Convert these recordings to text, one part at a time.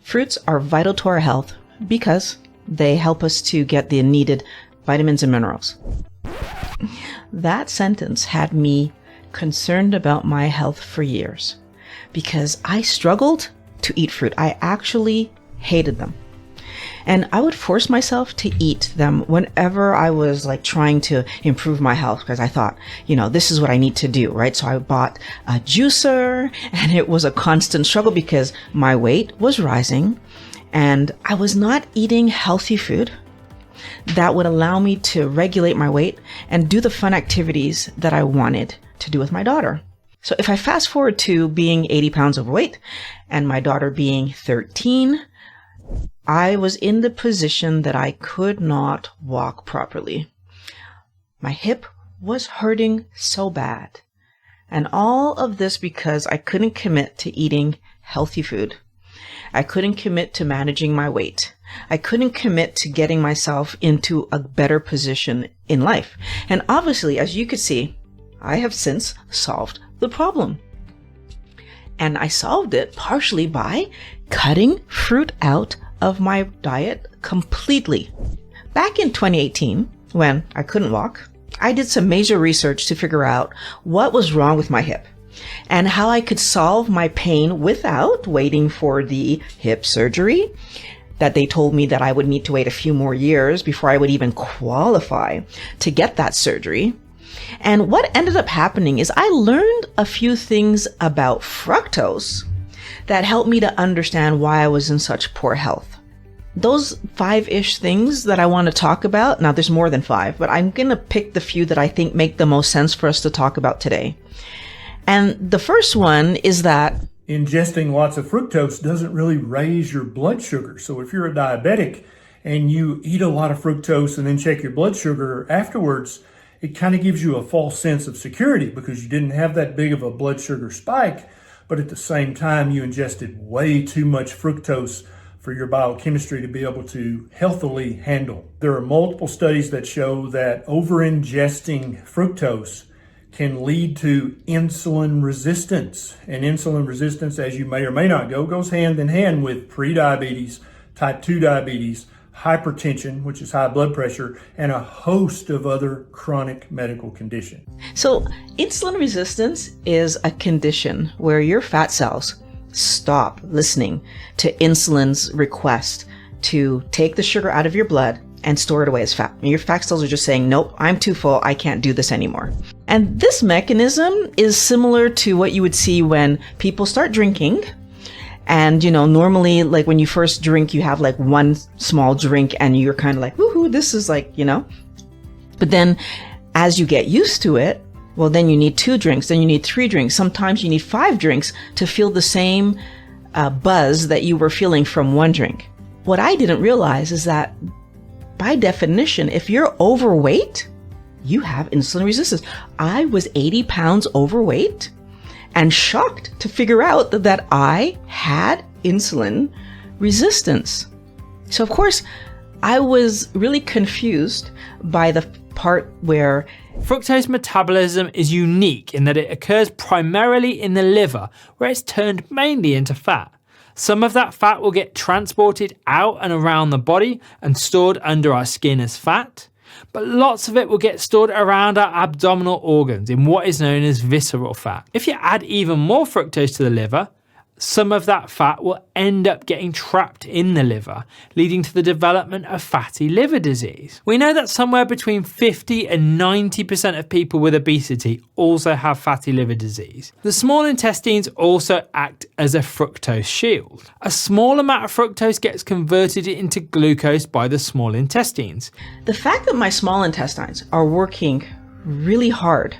Fruits are vital to our health because they help us to get the needed vitamins and minerals. That sentence had me concerned about my health for years because I struggled to eat fruit. I actually hated them. And I would force myself to eat them whenever I was like trying to improve my health because I thought, this is what I need to do, right? So I bought a juicer and it was a constant struggle because my weight was rising and I was not eating healthy food that would allow me to regulate my weight and do the fun activities that I wanted to do with my daughter. So if I fast forward to being 80 pounds overweight and my daughter being 13, I was in the position that I could not walk properly. My hip was hurting so bad. And all of this because I couldn't commit to eating healthy food. I couldn't commit to managing my weight. I couldn't commit to getting myself into a better position in life. And obviously, as you could see, I have since solved the problem. And I solved it partially by cutting fruit out of my diet completely. Back in 2018, when I couldn't walk, I did some major research to figure out what was wrong with my hip and how I could solve my pain without waiting for the hip surgery that they told me that I would need to wait a few more years before I would even qualify to get that surgery. And what ended up happening is I learned a few things about fructose that helped me to understand why I was in such poor health. Those 5-ish things that I want to talk about, now there's more than 5, but I'm going to pick the few that I think make the most sense for us to talk about today. And the first one is that ingesting lots of fructose doesn't really raise your blood sugar. So if you're a diabetic and you eat a lot of fructose and then check your blood sugar afterwards, it kind of gives you a false sense of security because you didn't have that big of a blood sugar spike. But at the same time, you ingested way too much fructose for your biochemistry to be able to healthily handle. There are multiple studies that show that over-ingesting fructose can lead to insulin resistance. And insulin resistance, as you may or may not know, goes hand in hand with prediabetes, type 2 diabetes, hypertension, which is high blood pressure, and a host of other chronic medical conditions. So insulin resistance is a condition where your fat cells stop listening to insulin's request to take the sugar out of your blood and store it away as fat. Your fat cells are just saying, nope, I'm too full. I can't do this anymore. And this mechanism is similar to what you would see when people start drinking. And, normally, like when you first drink, you have like one small drink and you're kind of like, woohoo, this is like, But then as you get used to it, well, then you need 2 drinks, then you need 3 drinks. Sometimes you need 5 drinks to feel the same buzz that you were feeling from 1 drink. What I didn't realize is that by definition, if you're overweight, you have insulin resistance. I was 80 pounds overweight and shocked to figure out that I had insulin resistance. So of course, I was really confused by the part where fructose metabolism is unique in that it occurs primarily in the liver, where it's turned mainly into fat. Some of that fat will get transported out and around the body and stored under our skin as fat, but lots of it will get stored around our abdominal organs in what is known as visceral fat. If you add even more fructose to the liver, some of that fat will end up getting trapped in the liver, leading to the development of fatty liver disease. We know that somewhere between 50 and 90% of people with obesity also have fatty liver disease. The small intestines also act as a fructose shield. A small amount of fructose gets converted into glucose by the small intestines. The fact that my small intestines are working really hard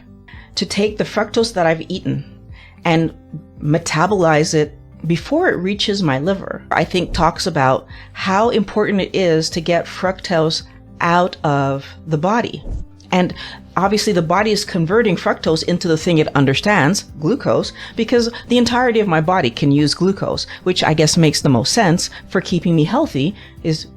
to take the fructose that I've eaten and metabolize it before it reaches my liver, I think talks about how important it is to get fructose out of the body. And obviously the body is converting fructose into the thing it understands, glucose, because the entirety of my body can use glucose, which I guess makes the most sense for keeping me healthy, is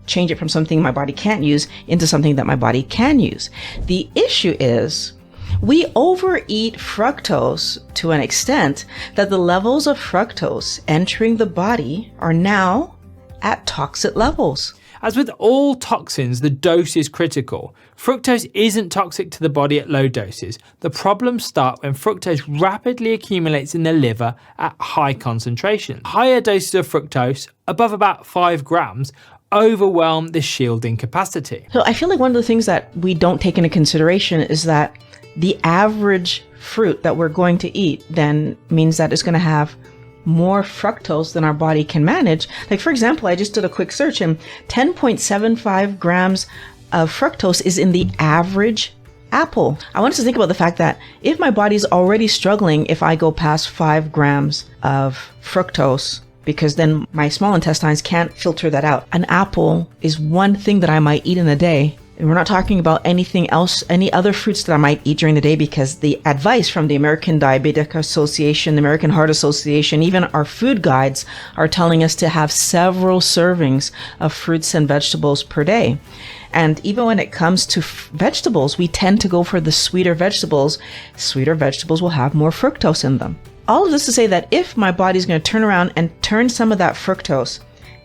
change it from something my body can't use into something that my body can use. The issue is We overeat fructose to an extent that the levels of fructose entering the body are now at toxic levels. As with all toxins, the dose is critical. Fructose isn't toxic to the body at low doses. The problems start when fructose rapidly accumulates in the liver at high concentration. Higher doses of fructose, above about 5 grams, overwhelm the shielding capacity. So I feel like one of the things that we don't take into consideration is that the average fruit that we're going to eat then means that it's going to have more fructose than our body can manage. Like, for example, I just did a quick search and 10.75 grams of fructose is in the average apple. I want us to think about the fact that if my body's already struggling, if I go past 5 grams of fructose, because then my small intestines can't filter that out. An apple is one thing that I might eat in a day. And we're not talking about anything else, any other fruits that I might eat during the day, because the advice from the American Diabetic Association, the American Heart Association, even our food guides are telling us to have several servings of fruits and vegetables per day. And even when it comes to vegetables, we tend to go for the sweeter vegetables. Sweeter vegetables will have more fructose in them. All of this to say that if my body's going to turn around and turn some of that fructose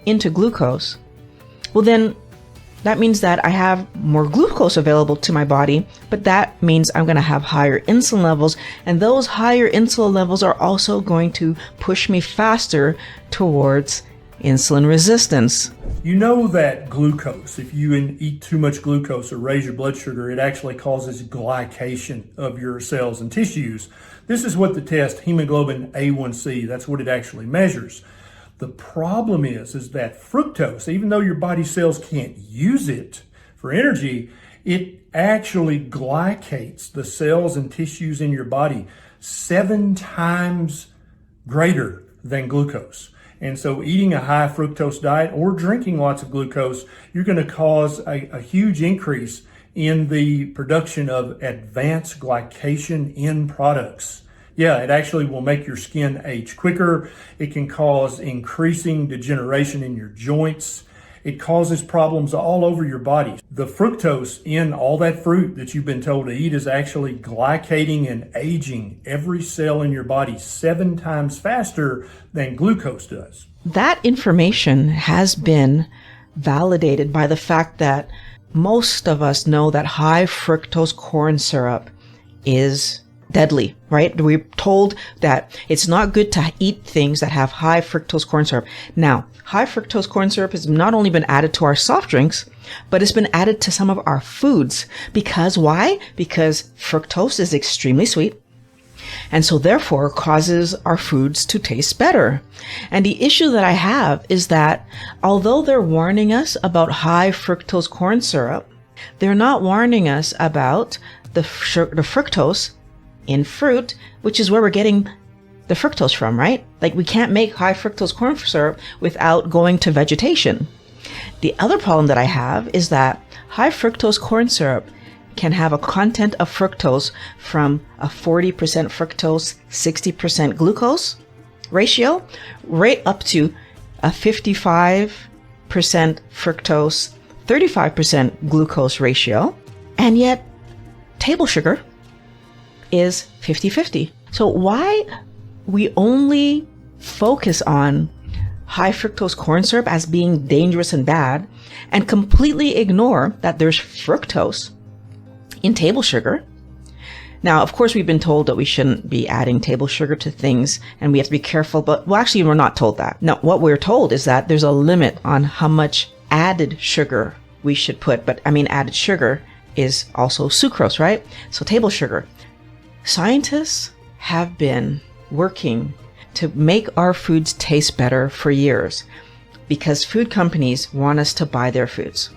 into glucose, well then that means that I have more glucose available to my body, but that means I'm going to have higher insulin levels, and those higher insulin levels are also going to push me faster towards insulin resistance. You know that glucose, if you eat too much glucose or raise your blood sugar, it actually causes glycation of your cells and tissues. This is what the test hemoglobin A1C, that's what it actually measures. The problem is that fructose, even though your body cells can't use it for energy, it actually glycates the cells and tissues in your body 7 times greater than glucose. And so eating a high fructose diet or drinking lots of glucose, you're going to cause a huge increase in the production of advanced glycation end products. Yeah, it actually will make your skin age quicker. It can cause increasing degeneration in your joints. It causes problems all over your body. The fructose in all that fruit that you've been told to eat is actually glycating and aging every cell in your body 7 times faster than glucose does. That information has been validated by the fact that most of us know that high fructose corn syrup is deadly, right? We're told that it's not good to eat things that have high fructose corn syrup. Now, high fructose corn syrup has not only been added to our soft drinks, but it's been added to some of our foods. Because why? Because fructose is extremely sweet, and so therefore causes our foods to taste better. And the issue that I have is that although they're warning us about high fructose corn syrup, they're not warning us about the fructose in fruit, which is where we're getting the fructose from, right? Like, we can't make high fructose corn syrup without going to vegetation. The other problem that I have is that high fructose corn syrup can have a content of fructose from a 40% fructose, 60% glucose ratio, right up to a 55% fructose, 35% glucose ratio. And yet table sugar is 50-50. So why we only focus on high fructose corn syrup as being dangerous and bad and completely ignore that there's fructose in table sugar. Now, of course, we've been told that we shouldn't be adding table sugar to things and we have to be careful, but well, actually, we're not told that. No, what we're told is that there's a limit on how much added sugar we should put, but I mean, added sugar is also sucrose, right? So table sugar. Scientists have been working to make our foods taste better for years because food companies want us to buy their foods.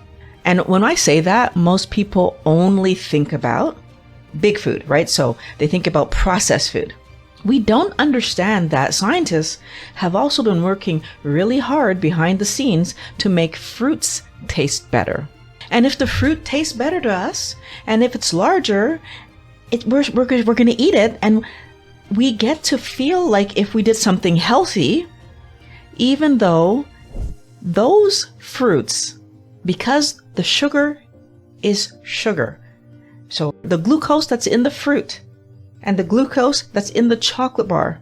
And when I say that, most people only think about big food, right? So they think about processed food. We don't understand that scientists have also been working really hard behind the scenes to make fruits taste better. And if the fruit tastes better to us, and if it's larger, we're going to eat it, and we get to feel like if we did something healthy, even though those fruits, because the sugar is sugar, So the glucose that's in the fruit and the glucose that's in the chocolate bar,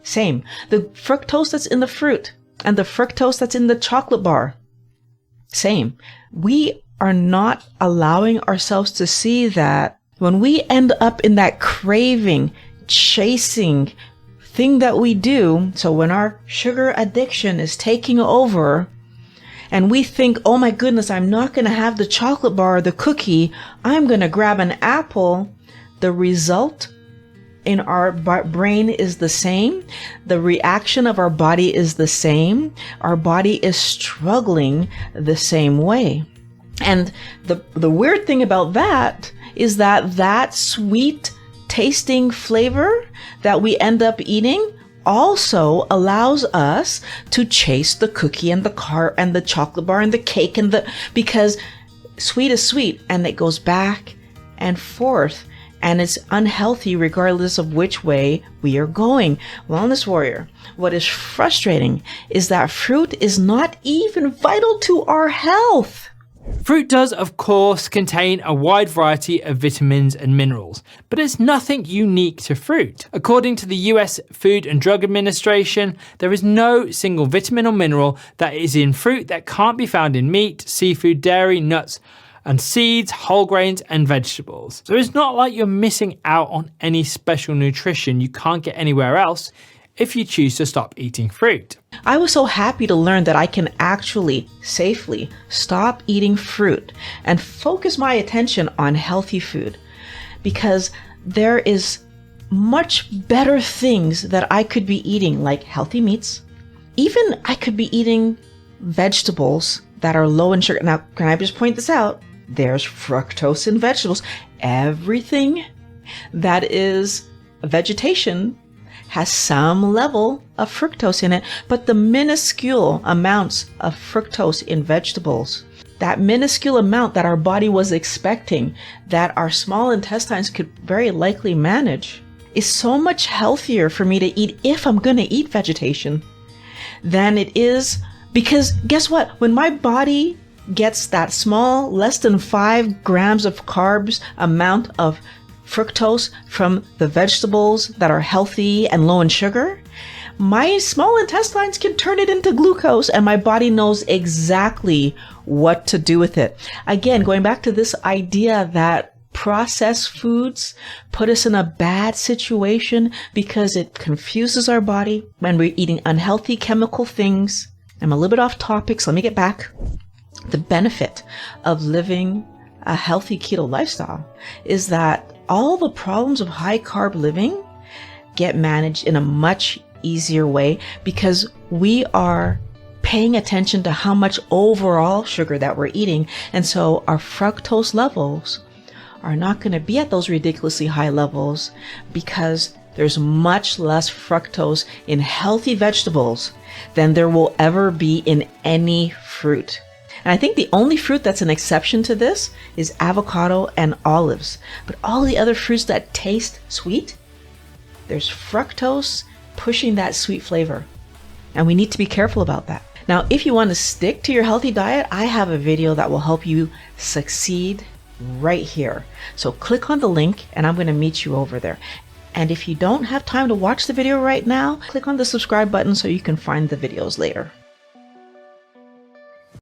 same. The fructose that's in the fruit and the fructose that's in the chocolate bar, same. We are not allowing ourselves to see that when we end up in that craving, chasing thing that we do, so when our sugar addiction is taking over and we think, oh my goodness, I'm not going to have the chocolate bar or the cookie, I'm going to grab an apple, the result in our brain is the same. The reaction of our body is the same. Our body is struggling the same way. And the weird thing about that is that sweet tasting flavor that we end up eating also allows us to chase the cookie and the car and the chocolate bar and the cake because sweet is sweet and it goes back and forth. And it's unhealthy regardless of which way we are going. Wellness warrior, what is frustrating is that fruit is not even vital to our health. Fruit does, of course, contain a wide variety of vitamins and minerals, but it's nothing unique to fruit. According to the US Food and Drug Administration, there is no single vitamin or mineral that is in fruit that can't be found in meat, seafood, dairy, nuts, and seeds, whole grains, and vegetables. So it's not like you're missing out on any special nutrition you can't get anywhere else if you choose to stop eating fruit. I was so happy to learn that I can actually safely stop eating fruit and focus my attention on healthy food, because there is much better things that I could be eating, like healthy meats. Even I could be eating vegetables that are low in sugar. Now, can I just point this out? There's fructose in vegetables. Everything that is vegetation has some level of fructose in it, but the minuscule amounts of fructose in vegetables, that minuscule amount that our body was expecting, that our small intestines could very likely manage, is so much healthier for me to eat if I'm going to eat vegetation than it is. Because guess what? When my body gets that small, less than 5 grams of carbs amount of fructose from the vegetables that are healthy and low in sugar, my small intestines can turn it into glucose and my body knows exactly what to do with it. Again, going back to this idea that processed foods put us in a bad situation because it confuses our body when we're eating unhealthy chemical things. I'm a little bit off topic, so let me get back. The benefit of living a healthy keto lifestyle is that all the problems of high carb living get managed in a much easier way because we are paying attention to how much overall sugar that we're eating. And so our fructose levels are not going to be at those ridiculously high levels because there's much less fructose in healthy vegetables than there will ever be in any fruit. And I think the only fruit that's an exception to this is avocado and olives. But all the other fruits that taste sweet, there's fructose pushing that sweet flavor. And we need to be careful about that. Now, if you want to stick to your healthy diet, I have a video that will help you succeed right here. So click on the link and I'm going to meet you over there. And if you don't have time to watch the video right now, click on the subscribe button so you can find the videos later.